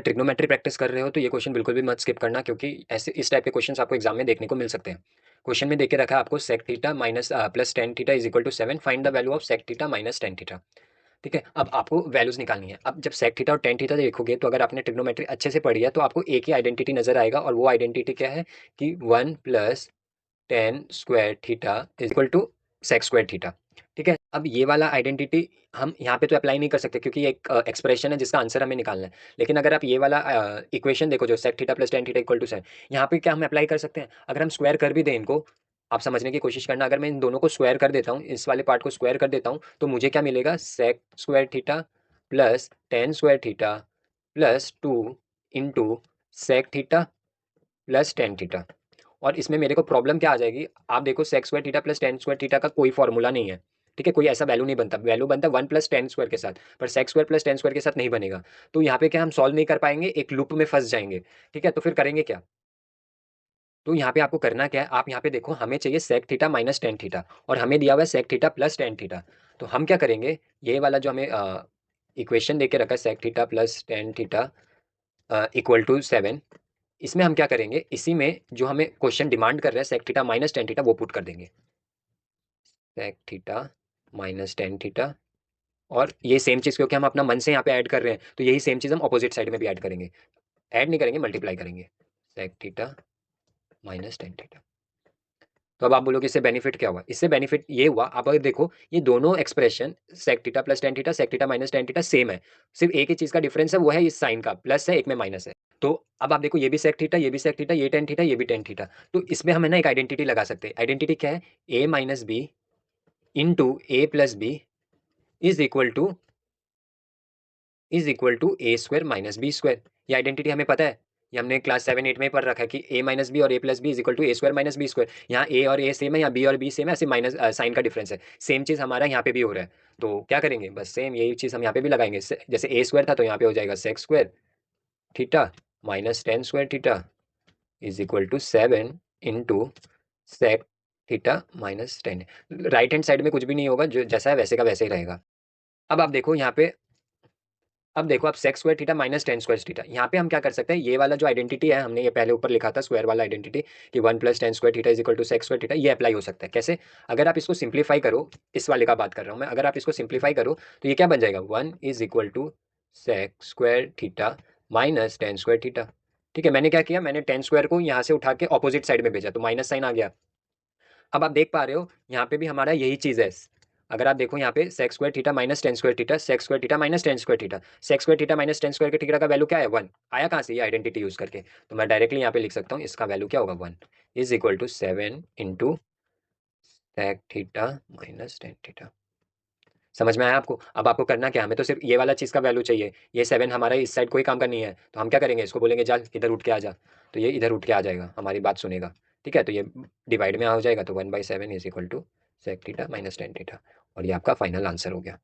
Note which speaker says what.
Speaker 1: Trigonometry practice कर रहे हो तो ये क्वेश्चन बिल्कुल भी मत स्किप करना, क्योंकि ऐसे इस टाइप के क्वेश्चन आपको एग्जाम में देखने को मिल सकते हैं। क्वेश्चन में देख के रखा है आपको sec theta minus plus tan theta is equal to 7, find the value of sec theta minus tan theta. ठीक है, अब आपको वैल्यूज निकालनी है। अब जब सेक थीटा और टेन थीटा देखोगे तो अगर आपने ट्रिग्नोमेट्री अच्छे से पढ़ी है तो आपको एक ही आइडेंटिटी नजर आएगा, और वो आइडेंटिटी क्या है कि 1 plus tan square theta is equal to sec square theta. ठीक है, अब ये वाला आइडेंटिटी हम यहाँ पे तो अप्लाई नहीं कर सकते क्योंकि ये एक एक्सप्रेशन है जिसका आंसर हमें निकालना है। लेकिन अगर आप ये वाला इक्वेशन देखो जो sec theta plus tan theta equal to 7, यहाँ पे क्या हम अप्लाई कर सकते हैं? अगर हम स्क्वायर कर भी दें इनको, आप समझने की कोशिश करना, अगर मैं इन दोनों को स्क्वायर कर देता हूँ, इस वाले पार्ट को स्क्वायर कर देता हूँ, तो मुझे क्या मिलेगा? Sec square theta plus tan square theta plus 2 into sec theta plus tan theta. और इसमें मेरे को प्रॉब्लम क्या आ जाएगी? आप देखो sec square theta plus tan square theta का कोई फॉर्मूला नहीं है। ठीक है, कोई ऐसा वैल्यू नहीं बनता, वैल्यू बनता है 1 प्लस टेन स्क्वायर के साथ, पर sec square plus tan square के साथ नहीं बनेगा। तो यहाँ पे क्या हम सॉल्व नहीं कर पाएंगे, एक लूप में फंस जाएंगे। ठीक है, तो फिर करेंगे क्या? तो यहाँ पे आपको करना क्या है, आप यहाँ पे देखो हमें चाहिए sec theta minus tan theta, और हमें दिया हुआ है sec theta plus tan theta. तो हम क्या करेंगे, ये वाला जो हमें इक्वेशन दे के रखा है sec theta plus tan theta equal to 7, इसमें हम क्या करेंगे, इसी में जो हमें क्वेश्चन डिमांड कर रहा है sec theta minus tan theta वो पुट कर देंगे। Sec theta minus tan theta, और ये सेम चीज क्योंकि हम अपना मन से यहाँ पे ऐड कर रहे हैं तो यही सेम चीज हम अपोजिट साइड में भी ऐड करेंगे। ऐड नहीं करेंगे, मल्टीप्लाई करेंगे। Sec theta minus tan theta. तो अब आप बोलोगे इससे बेनिफिट क्या हुआ? इससे बेनिफिट ये हुआ, आप अगर देखो ये दोनों expression sec theta plus tan theta sec theta minus tan theta same है, सिर्फ एक ही चीज का डिफरेंस है, वो है इस साइन का, प्लस है एक में माइनस है। तो अब आप देखो ये भी सेक थीटा, ये भी सेक थीटा, ये टेन थीटा, ये भी टेन थीटा। तो इसमें हम है ना एक आइडेंटिटी लगा सकते हैं। आइडेंटिटी क्या है? A minus B into A plus B is equal to A square minus B square. ये आइडेंटिटी हमें पता है, ये हमने क्लास 7 8 में पढ़ रखा है कि ए माइनस बी और A plus B is equal to A square minus B square. यहाँ ए और ए सेम है, यहाँ बी और बी सेम है, ऐसे माइनस साइन का डिफरेंस है। सेम चीज हमारा यहाँ पे भी हो रहा है। तो क्या करेंगे, बस सेम यही चीज हम यहाँ पे भी लगाएंगे। जैसे ए स्क्वायर था तो यहाँ पे हो जाएगा sec square theta minus tan square theta is equal to 7 into sec theta minus tan. Right hand side में कुछ भी नहीं होगा, जो जैसा है वैसे का वैसे ही रहेगा। अब आप देखो यहाँ पे, अब देखो आप sec square theta minus tan square theta, यहाँ पे हम क्या कर सकते हैं, ये वाला जो आइडेंटिटी है हमने ये पहले ऊपर लिखा था स्क्वायर वाला आइडेंटिटी कि 1 plus tan square theta is equal to sec square theta, ये अप्लाई हो सकता है। कैसे? अगर आप इसको सिंप्लीफाई करो, इस वाले का बात कर रहा हूँ मैं, अगर आप इसको सिंप्लीफाई करो तो ये क्या बन जाएगा, 1 is equal to sec square theta minus tan square theta. ठीक है, मैंने क्या किया, मैंने टेन स्क्वायर को यहाँ से उठा के ऑपोजिट साइड में भेजा तो माइनस साइन आ गया। अब आप देख पा रहे हो यहाँ पे भी हमारा यही चीज है। अगर आप देखो यहाँ पे sec square theta minus tan square theta sec square theta minus tan square theta, sec square theta minus tan square theta का वैल्यू क्या है, 1 आया कहाँ से, ये आइडेंटिटी यूज करके। तो मैं डायरेक्टली यहाँ पे लिख सकता हूँ इसका वैल्यू क्या होगा, 1 is equal to 7 into sec theta minus tan theta. समझ में आया आपको? अब आपको करना क्या, हमें तो सिर्फ ये वाला चीज का वैल्यू चाहिए। ये 7 हमारा इस साइड कोई काम का नहीं है, तो हम क्या करेंगे, इसको बोलेंगे जा इधर उठ के आ जा, तो ये इधर उठ के आ जाएगा, हमारी बात सुनेगा। ठीक है, तो ये डिवाइड में आ जाएगा, तो 1/7 is equal to sec theta minus tan theta, और ये आपका फाइनल आंसर हो गया।